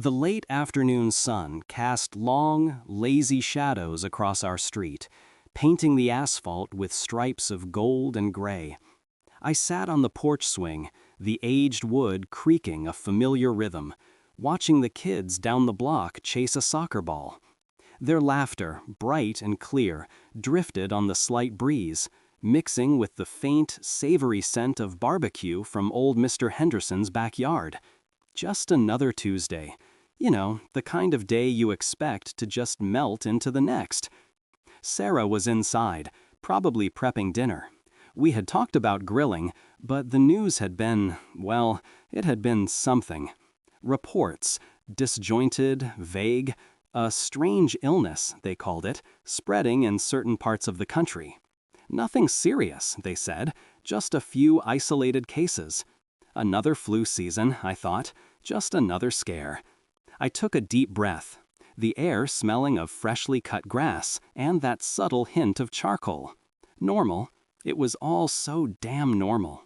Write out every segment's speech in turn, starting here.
The late afternoon sun cast long, lazy shadows across our street, painting the asphalt with stripes of gold and gray. I sat on the porch swing, the aged wood creaking a familiar rhythm, watching the kids down the block chase a soccer ball. Their laughter, bright and clear, drifted on the slight breeze, mixing with the faint, savory scent of barbecue from old Mr. Henderson's backyard. Just another Tuesday. You know, the kind of day you expect to just melt into the next. Sarah was inside, probably prepping dinner. We had talked about grilling, but the news had been, well, it had been something. Reports, disjointed, vague, a strange illness, they called it, spreading in certain parts of the country. Nothing serious, they said, just a few isolated cases. Another flu season, I thought, just another scare. I took a deep breath, the air smelling of freshly cut grass and that subtle hint of charcoal. Normal. It was all so damn normal.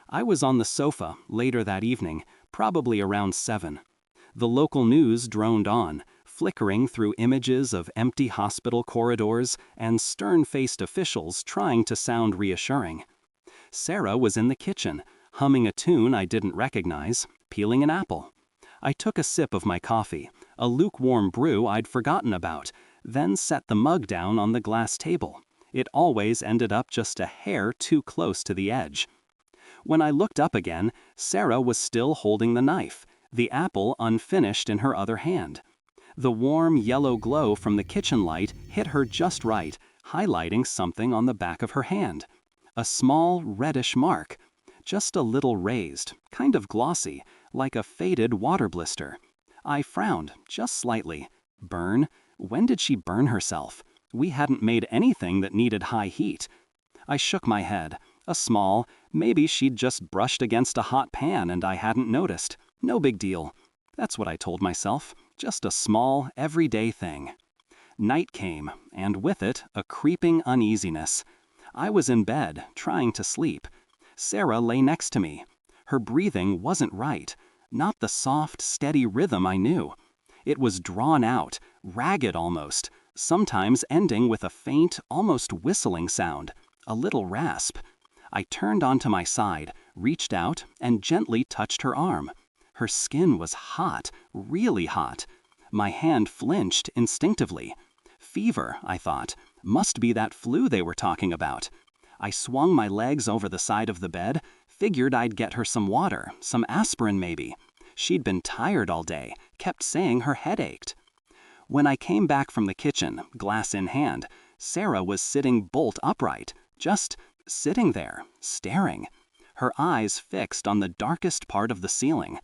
I was on the sofa later that evening, probably around 7. The local news droned on, flickering through images of empty hospital corridors and stern-faced officials trying to sound reassuring. Sarah was in the kitchen, humming a tune I didn't recognize, peeling an apple. I took a sip of my coffee, a lukewarm brew I'd forgotten about, then set the mug down on the glass table. It always ended up just a hair too close to the edge. When I looked up again, Sarah was still holding the knife, the apple unfinished in her other hand. The warm yellow glow from the kitchen light hit her just right, highlighting something on the back of her hand. A small reddish mark, just a little raised, kind of glossy, like a faded water blister. I frowned, just slightly. Burn? When did she burn herself? We hadn't made anything that needed high heat. I shook my head. A small, maybe she'd just brushed against a hot pan and I hadn't noticed. No big deal. That's what I told myself. Just a small, everyday thing. Night came, and with it, a creeping uneasiness. I was in bed, trying to sleep. Sarah lay next to me. Her breathing wasn't right. Not the soft, steady rhythm I knew. It was drawn out, ragged almost, sometimes ending with a faint, almost whistling sound, a little rasp. I turned onto my side, reached out, and gently touched her arm. Her skin was hot, really hot. My hand flinched instinctively. Fever, I thought. Must be that flu they were talking about. I swung my legs over the side of the bed, figured I'd get her some water, some aspirin maybe. She'd been tired all day, kept saying her head ached. When I came back from the kitchen, glass in hand, Sarah was sitting bolt upright, just sitting there, staring. Her eyes fixed on the darkest part of the ceiling.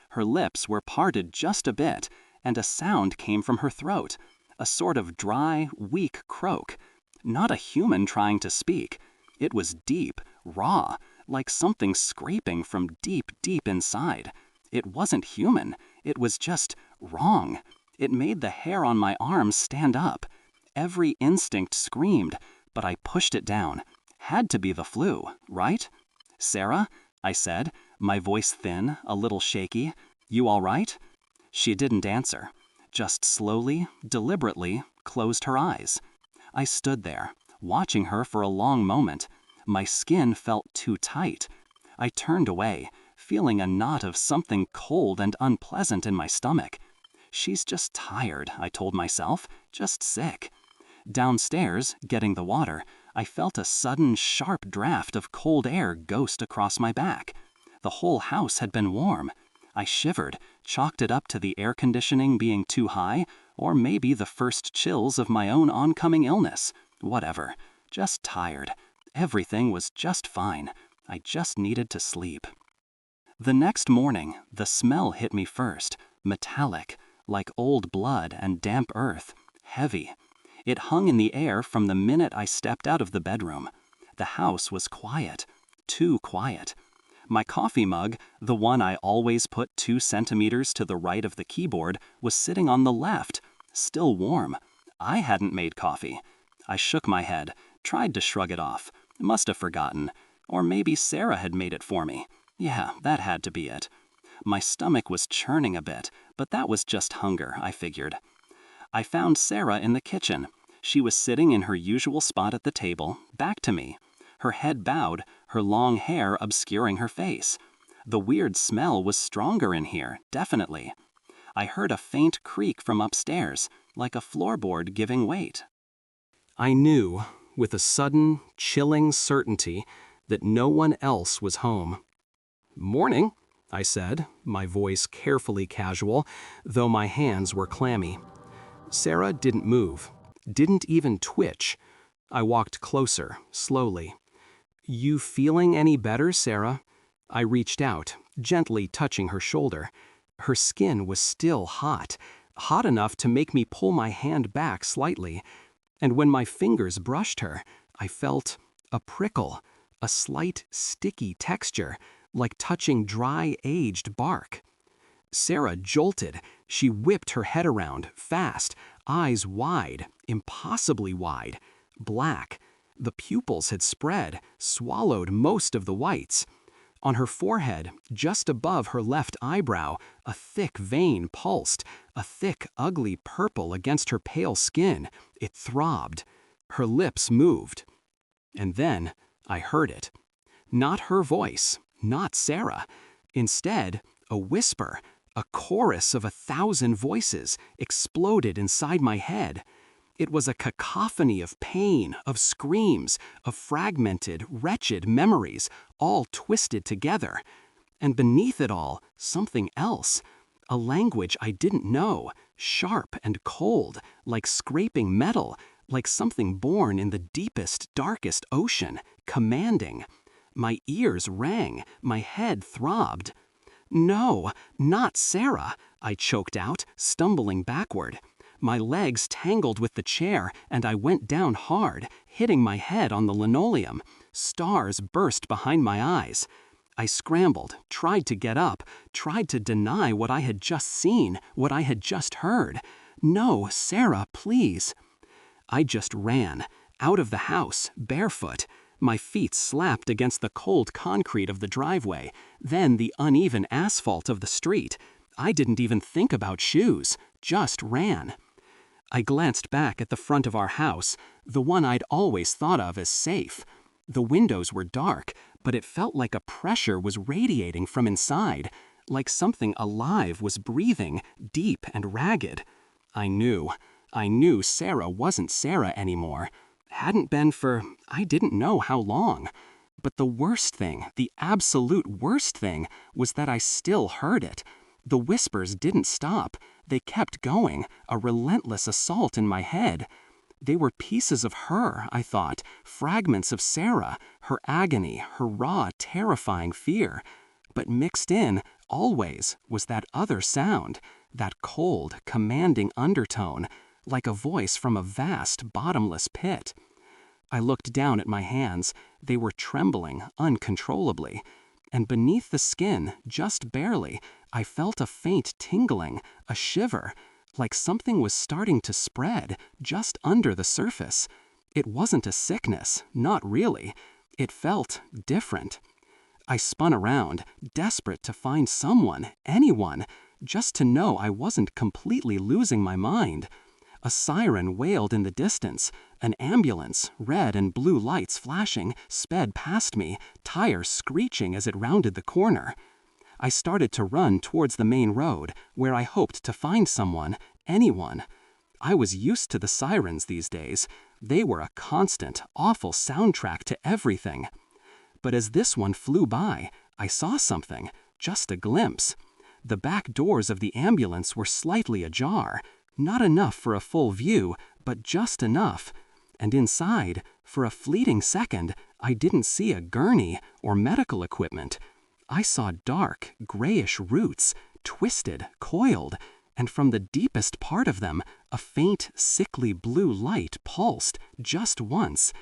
Her lips were parted just a bit, and a sound came from her throat, a sort of dry, weak croak. Not a human trying to speak. It was deep, raw, like something scraping from deep, deep inside. It wasn't human. It was just wrong. It made the hair on my arms stand up. Every instinct screamed, but I pushed it down. Had to be the flu, right? "Sarah?" I said, my voice thin, a little shaky. "You all right?" She didn't answer. Just slowly, deliberately, closed her eyes. I stood there, watching her for a long moment. My skin felt too tight. I turned away, feeling a knot of something cold and unpleasant in my stomach. She's just tired, I told myself, just sick. Downstairs, getting the water, I felt a sudden sharp draft of cold air ghost across my back. The whole house had been warm. I shivered, chalked it up to the air conditioning being too high, or maybe the first chills of my own oncoming illness. Whatever. Just tired. Everything was just fine. I just needed to sleep. The next morning, the smell hit me first, metallic, like old blood and damp earth, heavy. It hung in the air from the minute I stepped out of the bedroom. The house was quiet, too quiet. My coffee mug, the one I always put 2 centimeters to the right of the keyboard, was sitting on the left, still warm. I hadn't made coffee. I shook my head, tried to shrug it off. Must have forgotten. Or maybe Sarah had made it for me. Yeah, that had to be it. My stomach was churning a bit, but that was just hunger, I figured. I found Sarah in the kitchen. She was sitting in her usual spot at the table, back to me. Her head bowed, her long hair obscuring her face. The weird smell was stronger in here, definitely. I heard a faint creak from upstairs, like a floorboard giving weight. I knew, with a sudden, chilling certainty, that no one else was home. "Morning," I said, my voice carefully casual, though my hands were clammy. Sarah didn't move, didn't even twitch. I walked closer, slowly. "You feeling any better, Sarah?" I reached out, gently touching her shoulder. Her skin was still hot, hot enough to make me pull my hand back slightly. And when my fingers brushed her, I felt a prickle, a slight sticky texture, like touching dry, aged bark. Sarah jolted. She whipped her head around, fast, eyes wide, impossibly wide, black. The pupils had spread, swallowed most of the whites. On her forehead, just above her left eyebrow, a thick vein pulsed, a thick, ugly purple against her pale skin. It throbbed. Her lips moved. And then I heard it. Not her voice, not Sarah. Instead, a whisper, a chorus of 1,000 voices, exploded inside my head. It was a cacophony of pain, of screams, of fragmented, wretched memories, all twisted together. And beneath it all, something else. A language I didn't know, sharp and cold, like scraping metal, like something born in the deepest, darkest ocean, commanding. My ears rang, my head throbbed. "No, not Sarah," I choked out, stumbling backward. My legs tangled with the chair, and I went down hard, hitting my head on the linoleum. Stars burst behind my eyes. I scrambled, tried to get up, tried to deny what I had just seen, what I had just heard. "No, Sarah, please." I just ran, out of the house, barefoot. My feet slapped against the cold concrete of the driveway, then the uneven asphalt of the street. I didn't even think about shoes, just ran. I glanced back at the front of our house, the one I'd always thought of as safe. The windows were dark, but it felt like a pressure was radiating from inside, like something alive was breathing, deep and ragged. I knew Sarah wasn't Sarah anymore. Hadn't been for I didn't know how long. But the worst thing, the absolute worst thing, was that I still heard it. The whispers didn't stop. They kept going, a relentless assault in my head. They were pieces of her, I thought, fragments of Sarah, her agony, her raw, terrifying fear. But mixed in, always, was that other sound, that cold, commanding undertone, like a voice from a vast, bottomless pit. I looked down at my hands. They were trembling uncontrollably. And beneath the skin, just barely, I felt a faint tingling, a shiver, like something was starting to spread just under the surface. It wasn't a sickness, not really. It felt different. I spun around, desperate to find someone, anyone, just to know I wasn't completely losing my mind. A siren wailed in the distance. An ambulance, red and blue lights flashing, sped past me, tires screeching as it rounded the corner. I started to run towards the main road, where I hoped to find someone, anyone. I was used to the sirens these days. They were a constant, awful soundtrack to everything. But as this one flew by, I saw something, just a glimpse. The back doors of the ambulance were slightly ajar. Not enough for a full view, but just enough. And inside, for a fleeting second, I didn't see a gurney or medical equipment. I saw dark, grayish roots, twisted, coiled, and from the deepest part of them, a faint, sickly blue light pulsed just once.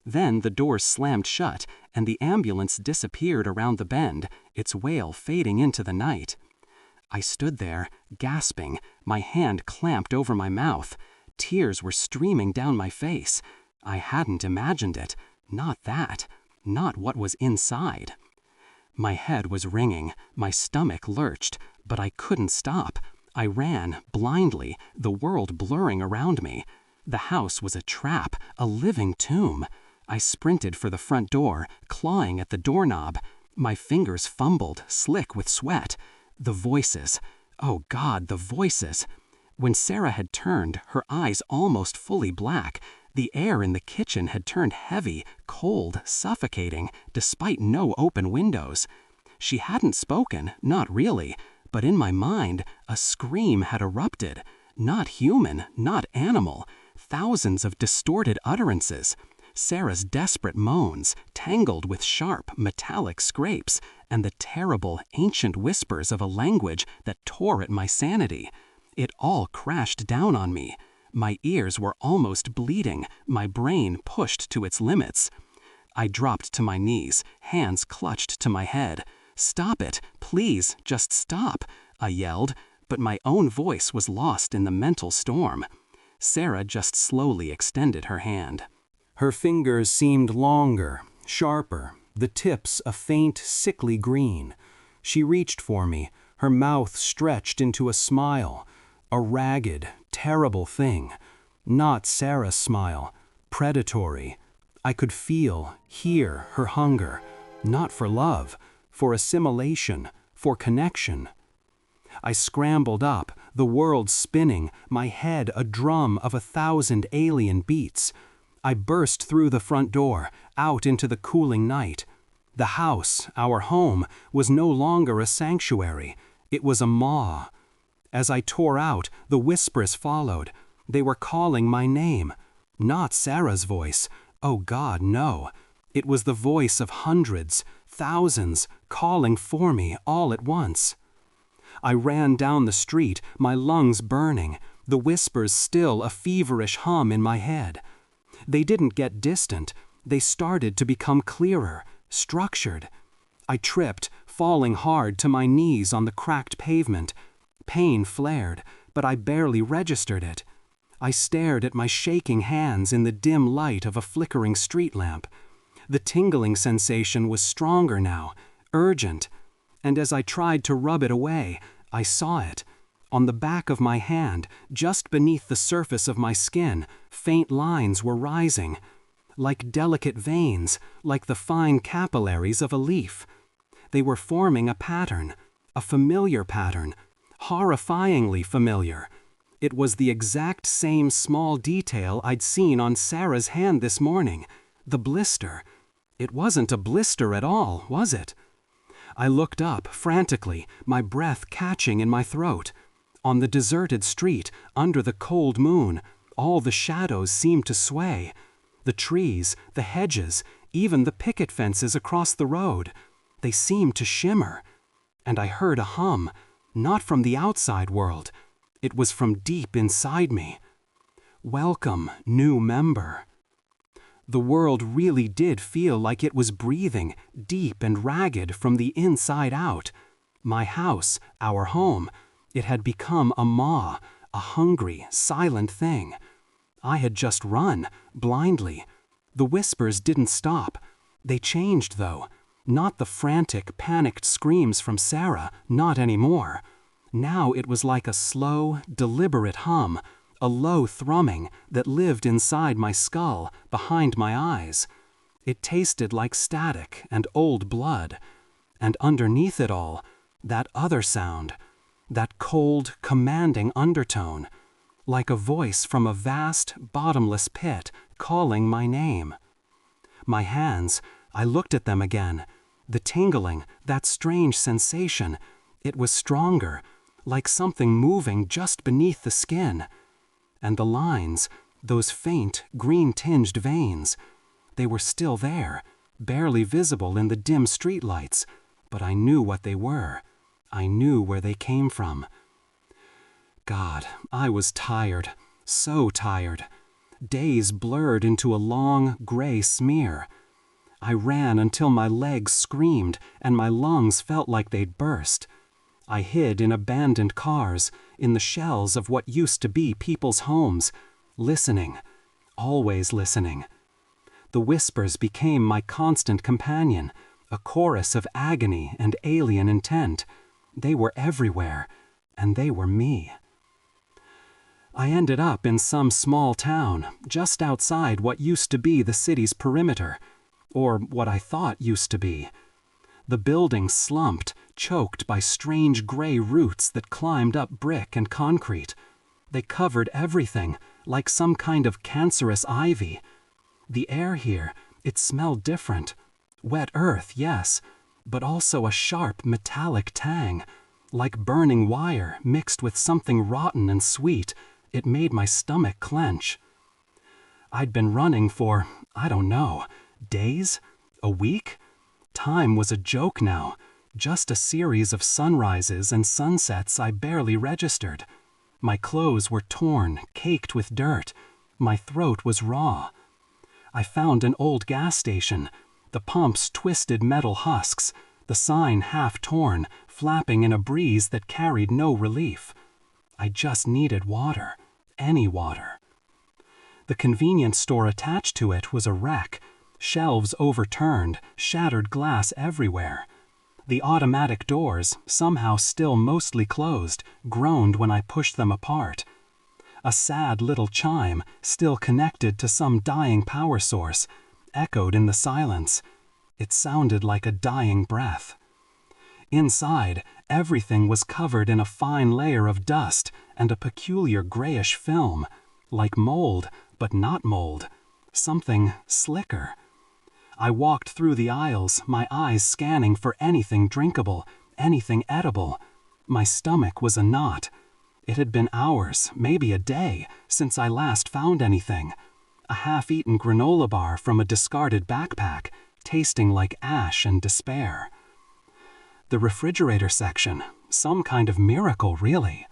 Then the doors slammed shut, and the ambulance disappeared around the bend, its wail fading into the night. I stood there, gasping, my hand clamped over my mouth. Tears were streaming down my face. I hadn't imagined it. Not that. Not what was inside. My head was ringing, my stomach lurched, but I couldn't stop. I ran, blindly, the world blurring around me. The house was a trap, a living tomb. I sprinted for the front door, clawing at the doorknob. My fingers fumbled, slick with sweat. The voices. Oh God, the voices. When Sarah had turned, her eyes almost fully black, the air in the kitchen had turned heavy, cold, suffocating, despite no open windows. She hadn't spoken, not really, but in my mind, a scream had erupted. Not human, not animal. Thousands of distorted utterances. Sarah's desperate moans, tangled with sharp, metallic scrapes, and the terrible, ancient whispers of a language that tore at my sanity. It all crashed down on me. My ears were almost bleeding, my brain pushed to its limits. I dropped to my knees, hands clutched to my head. "Stop it, please, just stop," I yelled, but my own voice was lost in the mental storm. Sarah just slowly extended her hand. Her fingers seemed longer, sharper, the tips a faint, sickly green. She reached for me, her mouth stretched into a smile, a ragged, terrible thing. Not Sarah's smile, predatory. I could feel, hear her hunger, not for love, for assimilation, for connection. I scrambled up, the world spinning, my head a drum of 1,000 alien beats. I burst through the front door, out into the cooling night. The house, our home, was no longer a sanctuary. It was a maw. As I tore out, the whispers followed. They were calling my name. Not Sarah's voice. Oh God, no. It was the voice of hundreds, thousands, calling for me all at once. I ran down the street, my lungs burning, the whispers still a feverish hum in my head. They didn't get distant. They started to become clearer, structured. I tripped, falling hard to my knees on the cracked pavement. Pain flared, but I barely registered it. I stared at my shaking hands in the dim light of a flickering street lamp. The tingling sensation was stronger now, urgent, and as I tried to rub it away, I saw it. On the back of my hand, just beneath the surface of my skin, faint lines were rising, like delicate veins, like the fine capillaries of a leaf. They were forming a pattern, a familiar pattern, horrifyingly familiar. It was the exact same small detail I'd seen on Sarah's hand this morning, the blister. It wasn't a blister at all, was it? I looked up frantically, my breath catching in my throat. On the deserted street, under the cold moon, all the shadows seemed to sway. The trees, the hedges, even the picket fences across the road, they seemed to shimmer. And I heard a hum, not from the outside world. It was from deep inside me. Welcome, new member. The world really did feel like it was breathing, deep and ragged from the inside out. My house, our home, it had become a maw, a hungry, silent thing. I had just run, blindly. The whispers didn't stop. They changed, though. Not the frantic, panicked screams from Sarah, not anymore. Now it was like a slow, deliberate hum, a low thrumming that lived inside my skull, behind my eyes. It tasted like static and old blood. And underneath it all, that other sound, that cold, commanding undertone, like a voice from a vast, bottomless pit calling my name. My hands, I looked at them again. The tingling, that strange sensation, it was stronger, like something moving just beneath the skin. And the lines, those faint, green-tinged veins, they were still there, barely visible in the dim streetlights, but I knew what they were. I knew where they came from. God, I was tired, so tired. Days blurred into a long, gray smear. I ran until my legs screamed and my lungs felt like they'd burst. I hid in abandoned cars, in the shells of what used to be people's homes, listening, always listening. The whispers became my constant companion, a chorus of agony and alien intent. They were everywhere, and they were me. I ended up in some small town, just outside what used to be the city's perimeter, or what I thought used to be. The buildings slumped, choked by strange gray roots that climbed up brick and concrete. They covered everything, like some kind of cancerous ivy. The air here, it smelled different. Wet earth, yes, but also a sharp metallic tang. Like burning wire mixed with something rotten and sweet, it made my stomach clench. I'd been running for, I don't know, days? A week? Time was a joke now, just a series of sunrises and sunsets I barely registered. My clothes were torn, caked with dirt. My throat was raw. I found an old gas station, the pumps twisted metal husks, the sign half torn, flapping in a breeze that carried no relief. I just needed water, any water. The convenience store attached to it was a wreck, shelves overturned, shattered glass everywhere. The automatic doors, somehow still mostly closed, groaned when I pushed them apart. A sad little chime, still connected to some dying power source, echoed in the silence. It sounded like a dying breath. Inside, everything was covered in a fine layer of dust and a peculiar grayish film, like mold, but not mold, something slicker. I walked through the aisles, my eyes scanning for anything drinkable, anything edible. My stomach was a knot. It had been hours, maybe a day, since I last found anything. A half-eaten granola bar from a discarded backpack, tasting like ash and despair. The refrigerator section, some kind of miracle, really.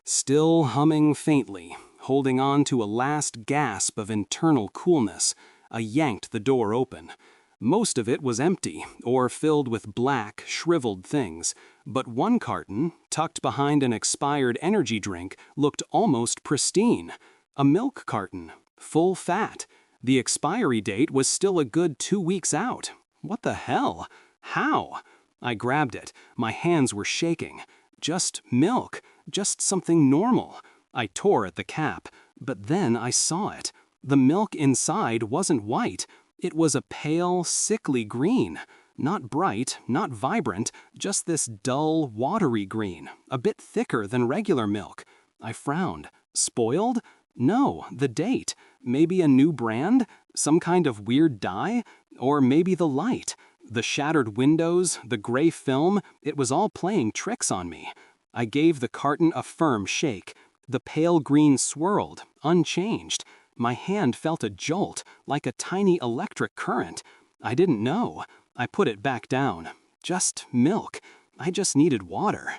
Still humming faintly, holding on to a last gasp of internal coolness, I yanked the door open. Most of it was empty, or filled with black, shriveled things, but one carton, tucked behind an expired energy drink, looked almost pristine. A milk carton, full fat. The expiry date was still a good 2 weeks out. What the hell? How? I grabbed it. My hands were shaking. Just milk. Just something normal. I tore at the cap, but then I saw it. The milk inside wasn't white. It was a pale, sickly green. Not bright, not vibrant, just this dull, watery green, a bit thicker than regular milk. I frowned. Spoiled? No, the date. Maybe a new brand? Some kind of weird dye? Or maybe the light. The shattered windows, the gray film, it was all playing tricks on me. I gave the carton a firm shake. The pale green swirled, unchanged. My hand felt a jolt, like a tiny electric current. I didn't know. I put it back down. Just milk. I just needed water.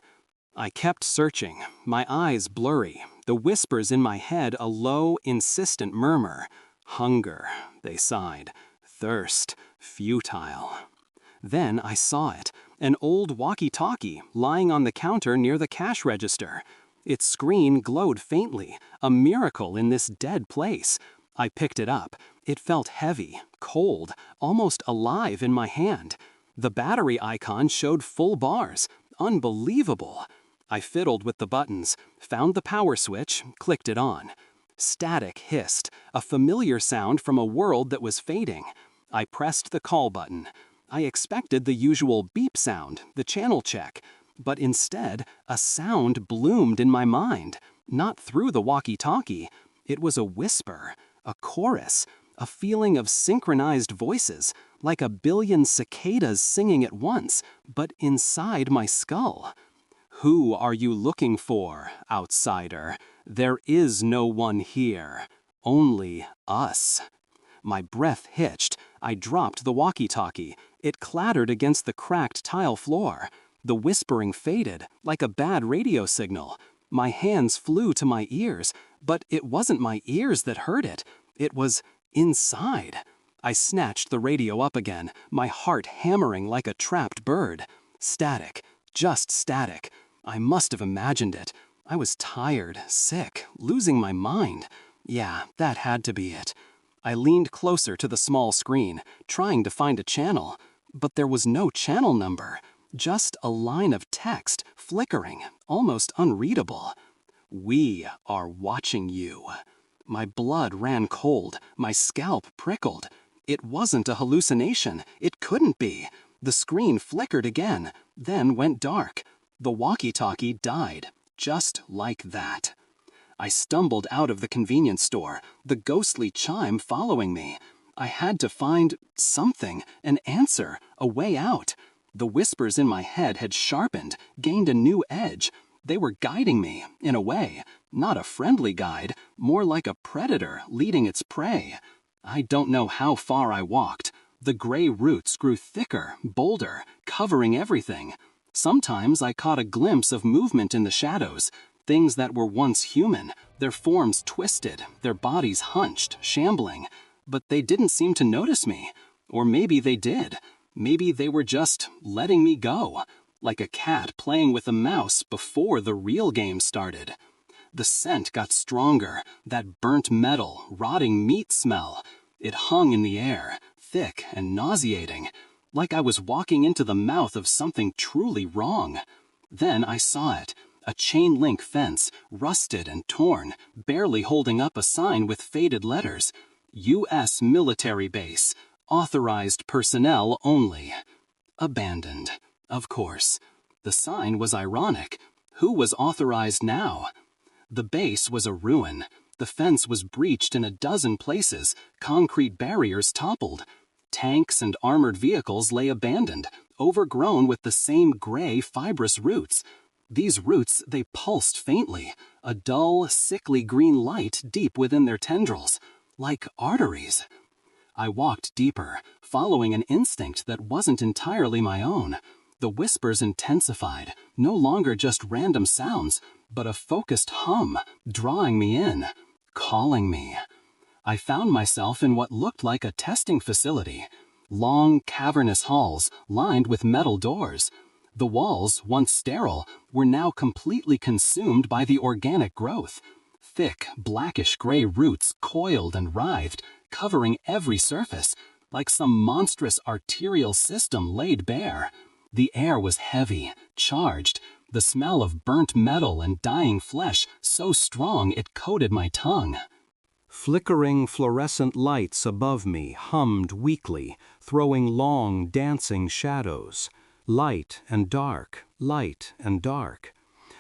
I kept searching, my eyes blurry, the whispers in my head a low, insistent murmur. Hunger, they sighed. Thirst, futile. Then I saw it, an old walkie-talkie lying on the counter near the cash register. Its screen glowed faintly, a miracle in this dead place. I picked it up. It felt heavy, cold, almost alive in my hand. The battery icon showed full bars. Unbelievable. I fiddled with the buttons, found the power switch, clicked it on. Static hissed, a familiar sound from a world that was fading. I pressed the call button. I expected the usual beep sound, the channel check. But instead, a sound bloomed in my mind, not through the walkie-talkie. It was a whisper, a chorus, a feeling of synchronized voices, like a billion cicadas singing at once, but inside my skull. Who are you looking for, outsider? There is no one here, only us. My breath hitched. I dropped the walkie-talkie. It clattered against the cracked tile floor. The whispering faded, like a bad radio signal. My hands flew to my ears, but it wasn't my ears that heard it. It was inside. I snatched the radio up again, my heart hammering like a trapped bird. Static, just static. I must have imagined it. I was tired, sick, losing my mind. Yeah, that had to be it. I leaned closer to the small screen, trying to find a channel. But there was no channel number, just a line of text flickering, almost unreadable. "We are watching you." My blood ran cold, my scalp prickled. It wasn't a hallucination, it couldn't be. The screen flickered again, then went dark. The walkie-talkie died, just like that. I stumbled out of the convenience store, the ghostly chime following me. I had to find something, an answer, a way out. The whispers in my head had sharpened, gained a new edge. They were guiding me, in a way, not a friendly guide, more like a predator leading its prey. I don't know how far I walked. The gray roots grew thicker, bolder, covering everything. Sometimes I caught a glimpse of movement in the shadows, things that were once human, their forms twisted, their bodies hunched, shambling. But they didn't seem to notice me. Or maybe they did. Maybe they were just letting me go, like a cat playing with a mouse before the real game started. The scent got stronger, that burnt metal, rotting meat smell. It hung in the air, thick and nauseating, like I was walking into the mouth of something truly wrong. Then I saw it, a chain-link fence, rusted and torn, barely holding up a sign with faded letters. U.S. Military Base, authorized personnel only. Abandoned, of course. The sign was ironic. Who was authorized now? The base was a ruin. The fence was breached in a dozen places, concrete barriers toppled. Tanks and armored vehicles lay abandoned, overgrown with the same gray, fibrous roots. These roots, they pulsed faintly, a dull, sickly green light deep within their tendrils, like arteries. I walked deeper, following an instinct that wasn't entirely my own. The whispers intensified, no longer just random sounds, but a focused hum, drawing me in, calling me. I found myself in what looked like a testing facility. Long, cavernous halls, lined with metal doors. The walls, once sterile, were now completely consumed by the organic growth. Thick, blackish-gray roots coiled and writhed, covering every surface, like some monstrous arterial system laid bare. The air was heavy, charged, the smell of burnt metal and dying flesh so strong it coated my tongue. Flickering fluorescent lights above me hummed weakly, throwing long, dancing shadows. Light and dark, light and dark.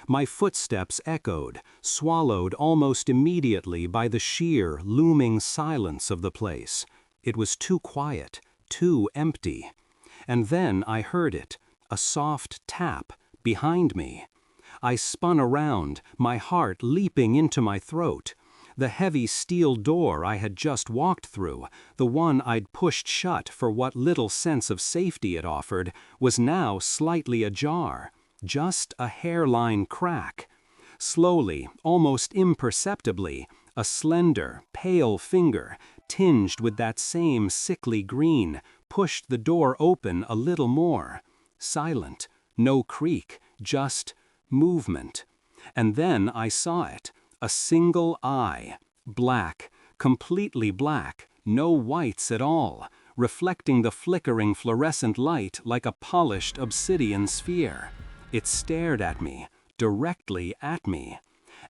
My footsteps echoed, swallowed almost immediately by the sheer, looming silence of the place. It was too quiet, too empty. And then I heard it, a soft tap, behind me. I spun around, my heart leaping into my throat. The heavy steel door I had just walked through, the one I'd pushed shut for what little sense of safety it offered, was now slightly ajar, just a hairline crack. Slowly, almost imperceptibly, a slender, pale finger, tinged with that same sickly green, pushed the door open a little more. Silent, no creak, just movement. And then I saw it. A single eye, black, completely black, no whites at all, reflecting the flickering fluorescent light like a polished obsidian sphere. It stared at me, directly at me.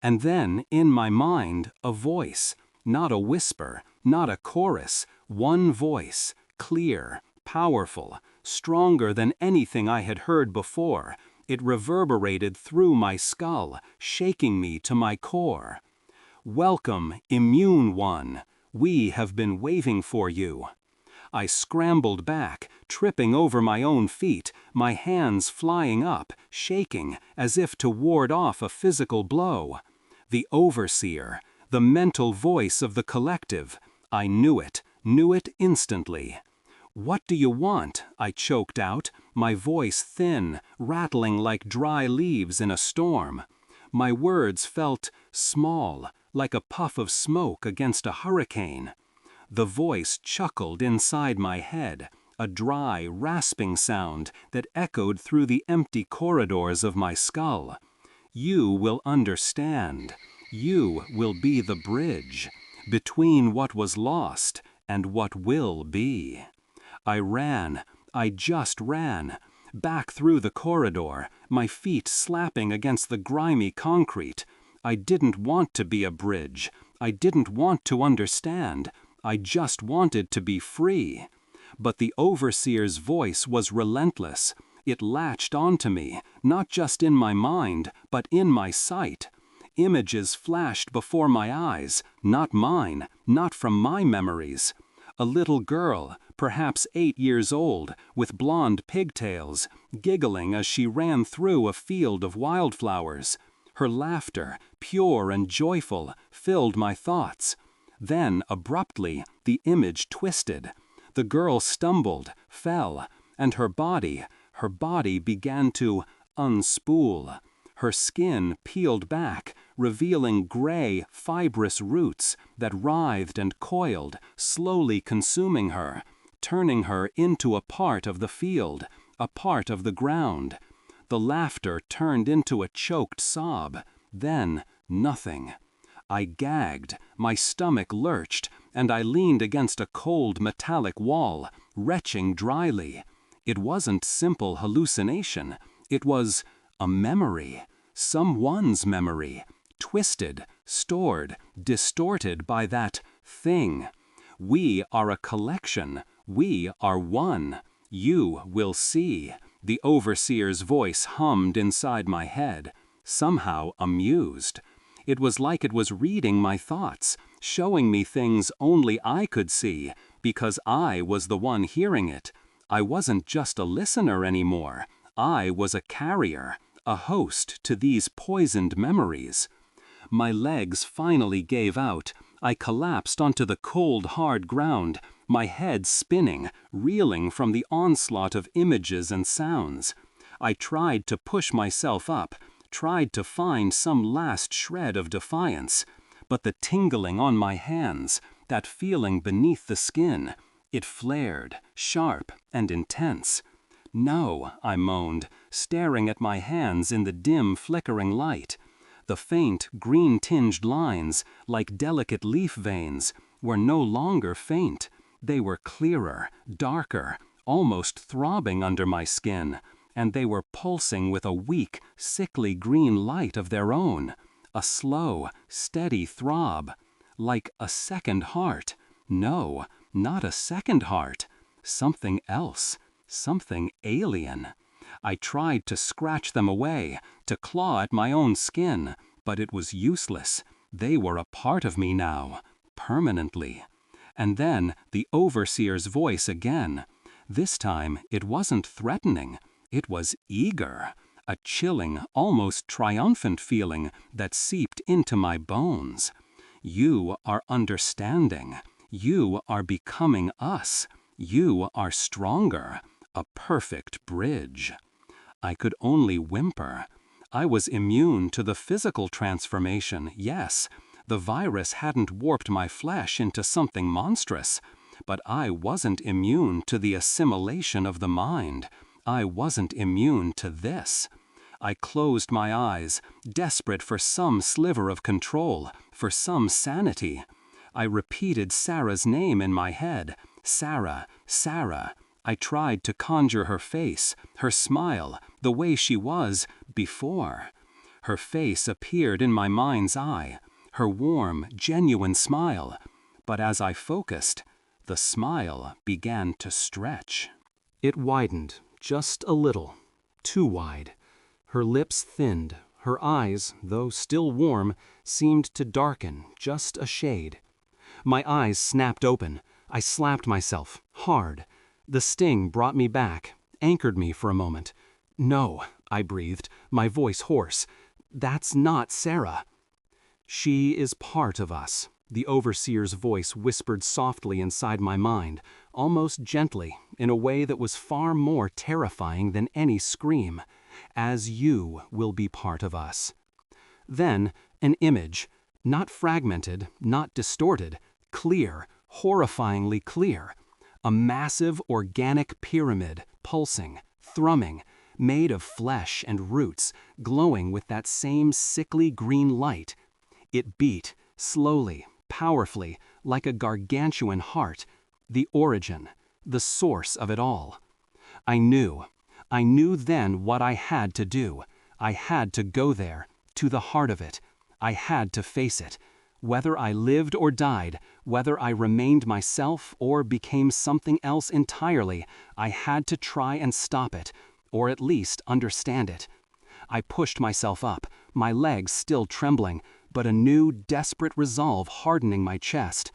And then, in my mind, a voice, not a whisper, not a chorus, one voice, clear, powerful, stronger than anything I had heard before. It reverberated through my skull, shaking me to my core. "Welcome, immune one. We have been waiting for you." I scrambled back, tripping over my own feet, my hands flying up, shaking, as if to ward off a physical blow. The overseer, the mental voice of the collective. I knew it instantly. "What do you want?" I choked out, my voice thin, rattling like dry leaves in a storm. My words felt small, like a puff of smoke against a hurricane. The voice chuckled inside my head, a dry, rasping sound that echoed through the empty corridors of my skull. "You will understand. You will be the bridge between what was lost and what will be." I ran, I just ran. Back through the corridor, my feet slapping against the grimy concrete. I didn't want to be a bridge. I didn't want to understand. I just wanted to be free. But the overseer's voice was relentless. It latched onto me, not just in my mind, but in my sight. Images flashed before my eyes, not mine, not from my memories. A little girl, perhaps 8 years old, with blonde pigtails, giggling as she ran through a field of wildflowers. Her laughter, pure and joyful, filled my thoughts. Then, abruptly, the image twisted. The girl stumbled, fell, and her body began to unspool. Her skin peeled back, revealing gray, fibrous roots that writhed and coiled, slowly consuming her, turning her into a part of the field, a part of the ground. The laughter turned into a choked sob, then nothing. I gagged, my stomach lurched, and I leaned against a cold metallic wall, retching dryly. It wasn't simple hallucination, it was a memory, someone's memory, twisted, stored, distorted by that thing. We are a collection, we are one. You will see, the overseer's voice hummed inside my head, somehow amused. It was like it was reading my thoughts, showing me things only I could see, because I was the one hearing it. I wasn't just a listener anymore. I was a carrier, a host to these poisoned memories. My legs finally gave out. I collapsed onto the cold, hard ground, my head spinning, reeling from the onslaught of images and sounds. I tried to push myself up, tried to find some last shred of defiance, but the tingling on my hands, that feeling beneath the skin, it flared, sharp and intense. No, I moaned, staring at my hands in the dim, flickering light. The faint, green-tinged lines, like delicate leaf veins, were no longer faint. They were clearer, darker, almost throbbing under my skin, and they were pulsing with a weak, sickly green light of their own. A slow, steady throb, like a second heart. No, not a second heart. Something else. Something alien. I tried to scratch them away, to claw at my own skin, but it was useless. They were a part of me now, permanently. And then the overseer's voice again. This time it wasn't threatening, it was eager, a chilling, almost triumphant feeling that seeped into my bones. You are understanding. You are becoming us. You are stronger. A perfect bridge. I could only whimper. I was immune to the physical transformation, yes. The virus hadn't warped my flesh into something monstrous. But I wasn't immune to the assimilation of the mind. I wasn't immune to this. I closed my eyes, desperate for some sliver of control, for some sanity. I repeated Sarah's name in my head. Sarah, Sarah. I tried to conjure her face, her smile, the way she was before. Her face appeared in my mind's eye, her warm, genuine smile. But as I focused, the smile began to stretch. It widened, just a little, too wide. Her lips thinned, her eyes, though still warm, seemed to darken just a shade. My eyes snapped open. I slapped myself, hard. The sting brought me back, anchored me for a moment. No, I breathed, my voice hoarse. That's not Sarah. She is part of us, the overseer's voice whispered softly inside my mind, almost gently, in a way that was far more terrifying than any scream. As you will be part of us. Then, an image, not fragmented, not distorted, clear, horrifyingly clear. A massive organic pyramid, pulsing, thrumming, made of flesh and roots, glowing with that same sickly green light. It beat, slowly, powerfully, like a gargantuan heart, the origin, the source of it all. I knew then what I had to do. I had to go there, to the heart of it. I had to face it. Whether I lived or died, whether I remained myself or became something else entirely, I had to try and stop it, or at least understand it. I pushed myself up, my legs still trembling, but a new, desperate resolve hardening my chest.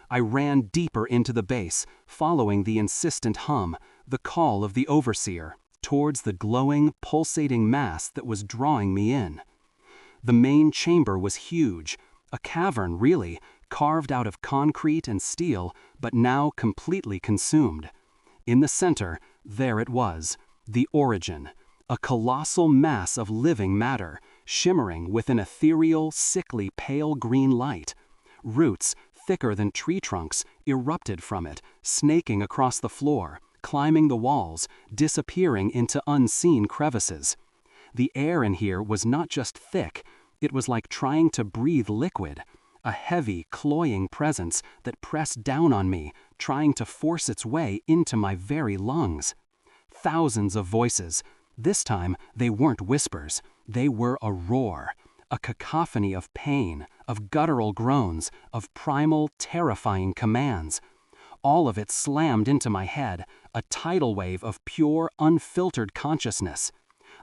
I ran deeper into the base, following the insistent hum, the call of the overseer, towards the glowing, pulsating mass that was drawing me in. The main chamber was huge, a cavern really, carved out of concrete and steel, but now completely consumed. In the center, there it was, the origin, a colossal mass of living matter, shimmering with an ethereal, sickly pale green light. Roots, thicker than tree trunks, erupted from it, snaking across the floor, climbing the walls, disappearing into unseen crevices. The air in here was not just thick, it was like trying to breathe liquid, a heavy, cloying presence that pressed down on me, trying to force its way into my very lungs. Thousands of voices. This time, they weren't whispers, they were a roar, a cacophony of pain, of guttural groans, of primal, terrifying commands. All of it slammed into my head, a tidal wave of pure, unfiltered consciousness.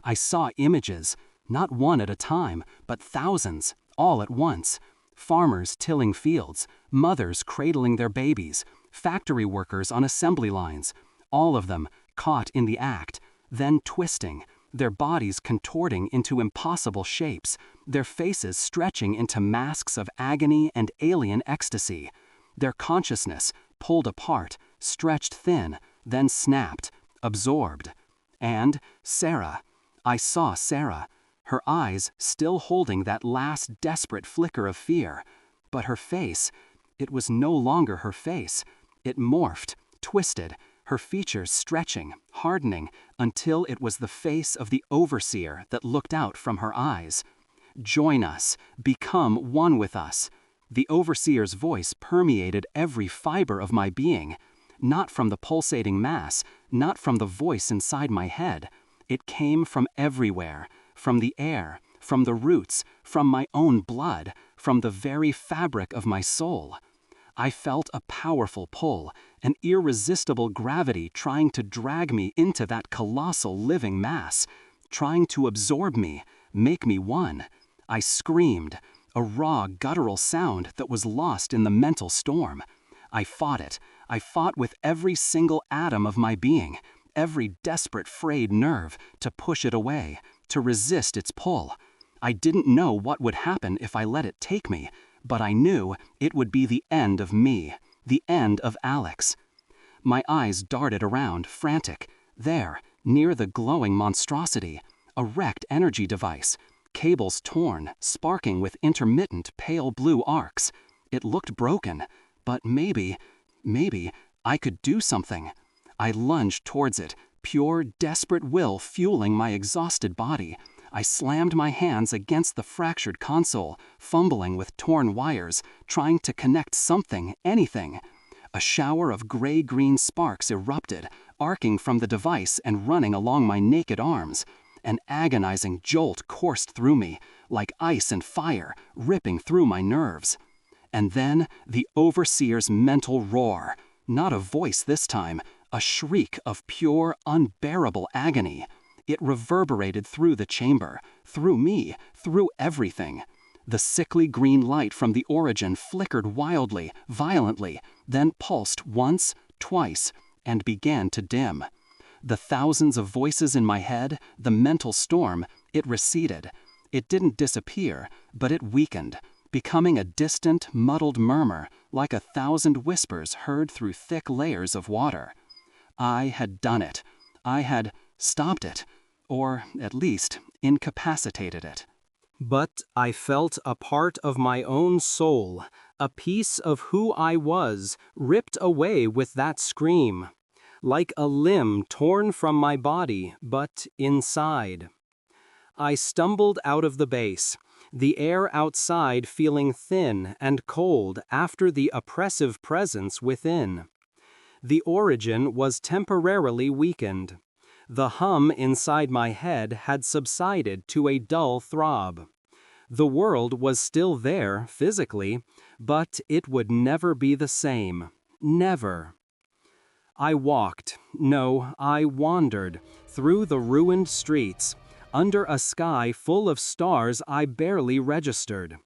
I saw images, not one at a time, but thousands, all at once. Farmers tilling fields, mothers cradling their babies, factory workers on assembly lines, all of them caught in the act, then twisting, their bodies contorting into impossible shapes, their faces stretching into masks of agony and alien ecstasy, their consciousness pulled apart, stretched thin, then snapped, absorbed. And Sarah. I saw Sarah, her eyes still holding that last desperate flicker of fear. But her face, it was no longer her face. It morphed, twisted, her features stretching, hardening, until it was the face of the overseer that looked out from her eyes. Join us, become one with us. The overseer's voice permeated every fiber of my being, not from the pulsating mass, not from the voice inside my head. It came from everywhere, from the air, from the roots, from my own blood, from the very fabric of my soul. I felt a powerful pull, an irresistible gravity trying to drag me into that colossal living mass, trying to absorb me, make me one. I screamed, a raw, guttural sound that was lost in the mental storm. I fought it. I fought with every single atom of my being, every desperate frayed nerve, to push it away, to resist its pull. I didn't know what would happen if I let it take me, but I knew it would be the end of me, the end of Alex. My eyes darted around, frantic. There, near the glowing monstrosity, a wrecked energy device, cables torn, sparking with intermittent pale blue arcs. It looked broken, but maybe I could do something. I lunged towards it, pure, desperate will fueling my exhausted body. I slammed my hands against the fractured console, fumbling with torn wires, trying to connect something, anything. A shower of gray-green sparks erupted, arcing from the device and running along my naked arms. An agonizing jolt coursed through me, like ice and fire, ripping through my nerves. And then the overseer's mental roar. Not a voice this time, a shriek of pure, unbearable agony. It reverberated through the chamber, through me, through everything. The sickly green light from the origin flickered wildly, violently, then pulsed once, twice, and began to dim. The thousands of voices in my head, the mental storm, it receded. It didn't disappear, but it weakened, becoming a distant, muddled murmur, like 1,000 whispers heard through thick layers of water. I had done it. I had stopped it, or at least incapacitated it. But I felt a part of my own soul, a piece of who I was, ripped away with that scream, like a limb torn from my body, but inside. I stumbled out of the base, the air outside feeling thin and cold after the oppressive presence within. The origin was temporarily weakened. The hum inside my head had subsided to a dull throb. The world was still there, physically, but it would never be the same. Never. I walked, no, I wandered, through the ruined streets, under a sky full of stars I barely registered.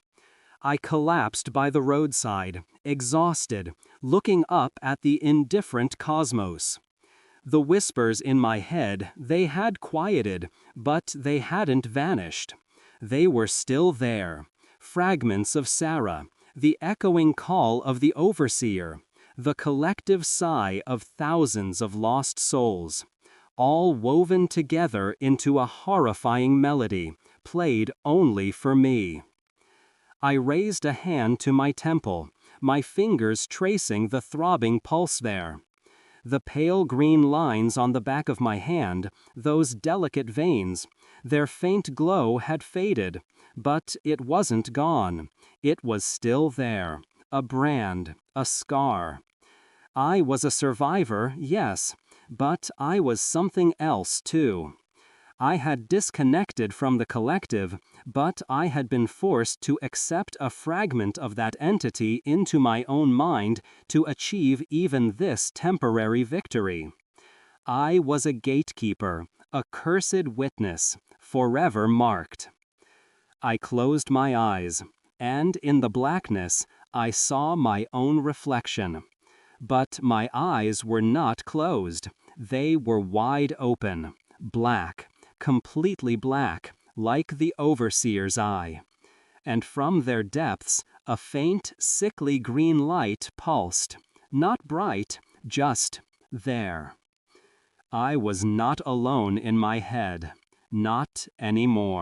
I collapsed by the roadside, exhausted, looking up at the indifferent cosmos. The whispers in my head, they had quieted, but they hadn't vanished. They were still there, fragments of Sarah, the echoing call of the overseer, the collective sigh of thousands of lost souls, all woven together into a horrifying melody, played only for me. I raised a hand to my temple, my fingers tracing the throbbing pulse there. The pale green lines on the back of my hand, those delicate veins, their faint glow had faded, but it wasn't gone. It was still there, a brand, a scar. I was a survivor, yes, but I was something else too. I had disconnected from the collective, but I had been forced to accept a fragment of that entity into my own mind to achieve even this temporary victory. I was a gatekeeper, a cursed witness, forever marked. I closed my eyes, and in the blackness, I saw my own reflection. But my eyes were not closed. They were wide open, black, completely black, like the overseer's eye. And from their depths, a faint, sickly green light pulsed, not bright, just there. I was not alone in my head, not anymore.